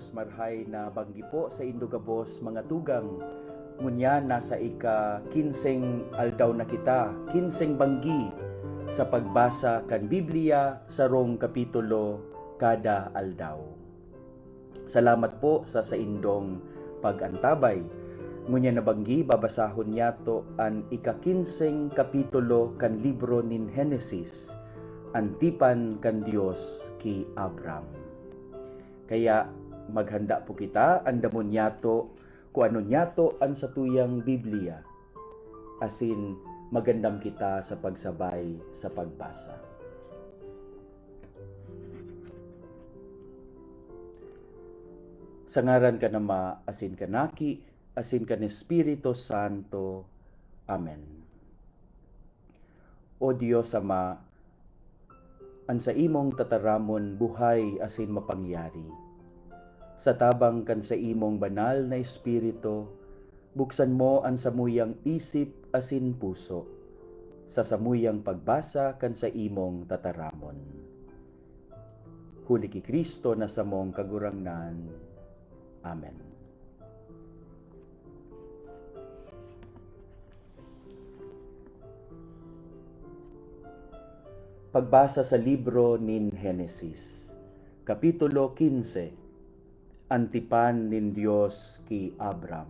Dios marhay na banggi po sa Indogabos mga tugang. Ngunya nasa ika-15 aldaw na kita, 15 banggi sa pagbasa kan Biblia sa rong kapitulo kada aldaw. Salamat po sa indong pag-antabay. Ngunya na banggi babasahon yato an ika-15 kapitulo kan libro nin Henesis, antipan kan Dios ki Abram. Kaya maghanda po kita, andamon yato, kung ano yato ang satuyang Biblia. Asin magandam kita sa pagsabay sa pagbasa. Sa ngaran ka nama, asin ka naki, asin ka ni Espiritu Santo. Amen. O Diyos Ama, an sa imong tataramon buhay asin mapangyari. Sa tabang kan sa imong banal na espiritu, buksan mo ang samuyang isip asin puso, sa samuyang pagbasa kan sa imong tataramon. Huli ki Kristo na sa mong kagurangnan. Amen. Pagbasa sa libro nin Henesis, Kapitulo 15, Antipan nin Dios ki Abram.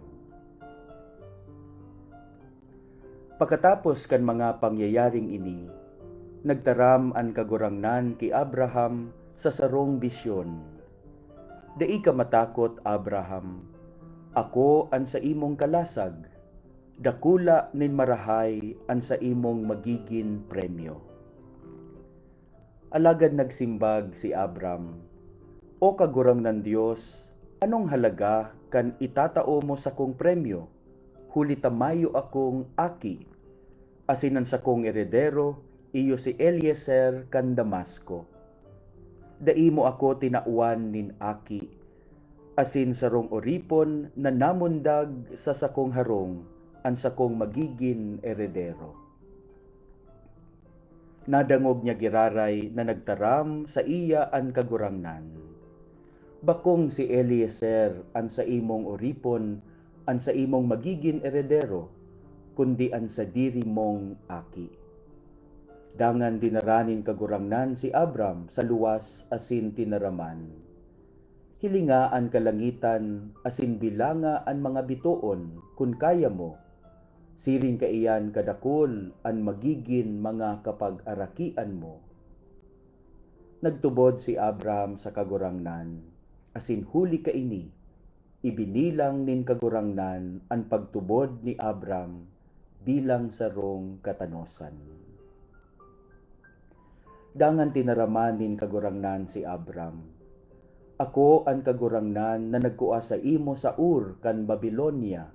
Pagkatapos kan mga pangyayaring ini, nagtaram an kagurangnan ki Abraham sa sarong bisyon. Dai ka matakot, Abraham, ako an sa imong kalasag, dakula nin marahay an sa imong magigin premyo. Alagad nagsimbag si Abram, O kagurangnan Diyos, anong halaga kan itatao mo sa kong premyo? Huli tamayo akong aki, asinan sa kong eredero, iyo si Eliezer kan Damasco. Dai mo ako tinauan nin aki, asin sarong oripon na namundag sa sakong harong, an sakong magigin eredero. Nadangog niya giraray na nagtaram sa iya an kagurangnan. Bakong si Eliezer an sa imong oripon, an sa imong magigin eredero, kundi an sa diri mong aki. Dangan dinaranin kagurangnan si Abram sa luwas asin tinaraman. Hilinga an kalangitan asin bilanga an mga bituon kun kaya mo. Siring ka iyan kadakol an magigin mga kapag-arakian mo. Nagtubod si Abraham sa kagurangnan, asin huli ka ini, ibinilang nin kagurangnan an pagtubod ni Abram bilang sarong katanosan. Dangan tinaraman nin kagurangnan si Abram, ako an kagurangnan na nagkuha sa imo sa Ur kan Babilonia,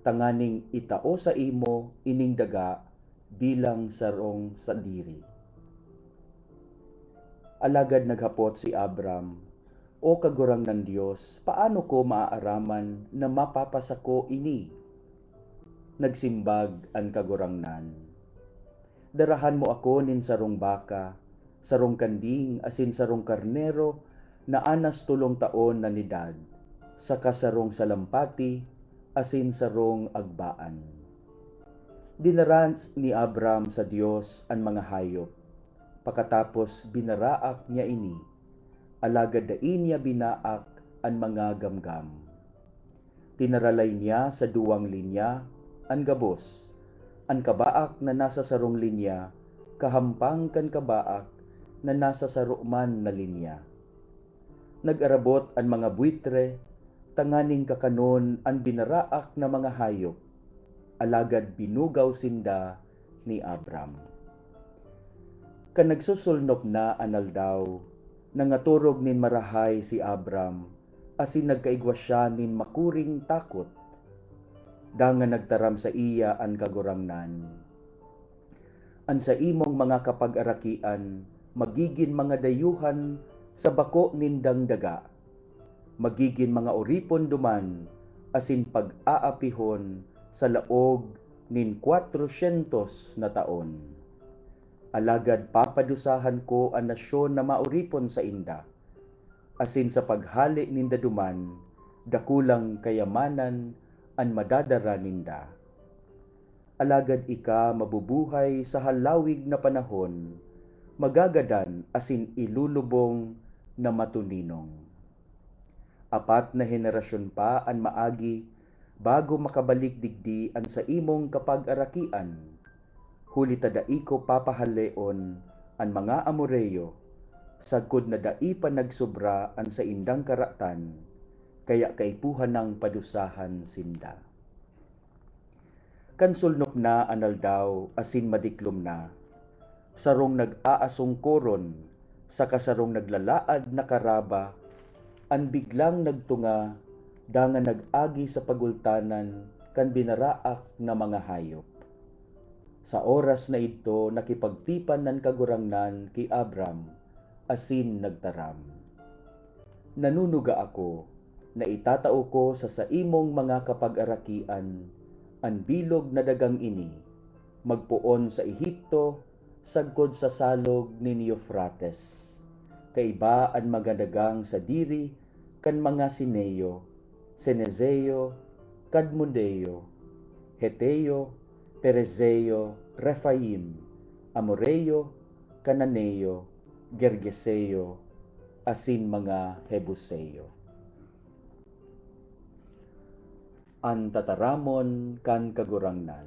tanganing itao sa imo ining daga bilang sarong sa diri. Alagad naghapot si Abram, O kagurangnan Diyos, paano ko maaaraman na mapapasako ini? Nagsimbag ang kagurangnan, darahan mo ako nin sarong baka, sarong kanding asin sarong karnero na anas 3 taon na nidad, saka sarong salampati asin sarong agbaan. Dinaran ni Abram sa Dios ang mga hayop. Pagkatapos binaraak niya ini, alagad dain niya binaak ang mga gamgam. Tinaralay niya sa 2 linya ang gabos, ang kabaak na nasa sarong linya, kahampang kan kabaak na nasa saruman na linya. Nag-arabot ang mga buitre, tanganing kakanon ang binaraak na mga hayop, alagad binugaw sinda ni Abram. Kan nagsusulnop na analdaw, nangaturog nin marahay si Abram, asin nagkaigwa siya nin makuring takot. Dangan nagtaram sa iya ang kagurangnan, an sa imong mga kapag-arakian, magigin mga dayuhan sa bako nindang daga, magigin mga oripon duman, asin pag-aapihon sa laog nin 400 na taon. Alagad papadusahan ko ang nasyon na mauripon sa inda, asin sa paghali ninda duman, dakulang kayamanan an madadara ninda. Alagad ika mabubuhay sa halawig na panahon, magagadan asin ilulubong na matuninong. 4 na henerasyon pa an maagi bago makabalik digdi an sa imong kapag-arakian. Huli ta dai ko papahaleon an mga Amoreyo, sagkod na dai pa nagsobra an sa indang karatan, kaya kaipuhan ng padusahan sinda. Kansulnok na analdaw asin madiklom na, sarong nag-aasong koron, sa kasarong naglalaad na karaba, an biglang nagtunga, dangan nag-agi sa pagultanan, kan binaraak na mga hayop. Sa oras na ito, nakipagtipan ng kagurangnan kay Abram, asin nagtaram. Nanunuga ako, na itatao ko sa imong mga kapag-arakian, an bilog na dagang ini, magpuon sa Ehipto, sagkod sa salog ni Euphrates. Kaiba ang magadagang sa diri, kan mga Sineo, Cenezeo, Kadmodeo, Heteo, Perezeo, Rephaim, Amoreo, Cananeo, Gergeseo, asin mga Hebuseo. An tataramon kan kagurangnan.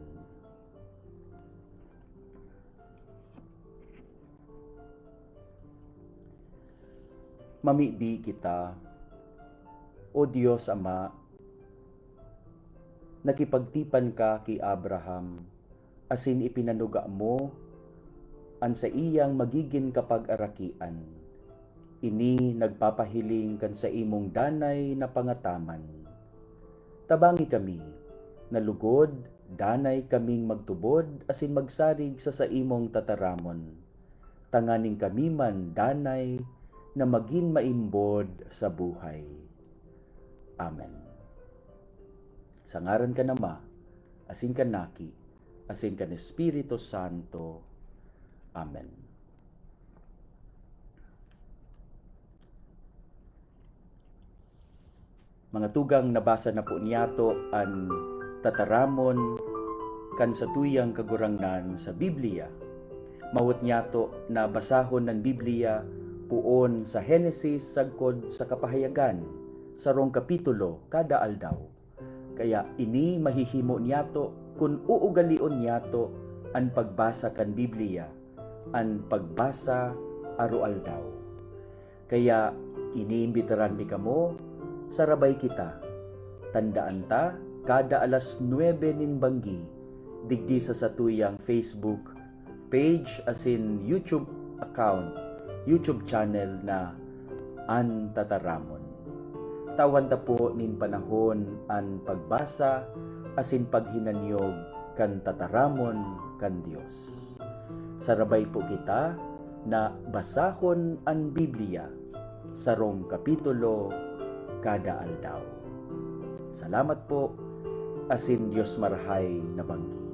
Mamibi kita, O Diyos Ama, nakipagtipan ka kay Abraham, asin ipinanuga mo an sa iyang magiging kapag-arakian. Ini nagpapahiling kan sa imong danay na pangataman. Tabangi kami, nalugod, danay kaming magtubod, asin magsarig sa imong tataramon. Tanganing kami man danay na maging maimbod sa buhay. Amen. Sa ngaran ka Ama, asin ka Naki, asin ka Espiritu Santo. Amen. Mga tugang, nabasa na po niyato ang tataramon kan sa tuyang kagurangnan sa Biblia. Mawat niyato na basahon ng Biblia puon sa Henesis sagkod sa kapahayagan, sa rong kapitulo kada aldaw. Kaya ini mahihimo niyato kung uugalion niyato ang pagbasa kan Biblia, ang pagbasa aro aldaw. Kaya iniimbitaran mi kamo, sarabay kita. Tandaan ta, kada alas 9 nin banggi, digdi sa satuyang Facebook page asin YouTube account, YouTube channel na An Tataramon. Tawan ta po nin panahon an pagbasa asin paghinanyog kan tataramon kan Dios. Sarabay po kita na basahon ang Biblia sa rong kapitulo kada aldaw. Salamat po, asin Dios marahay na banggi.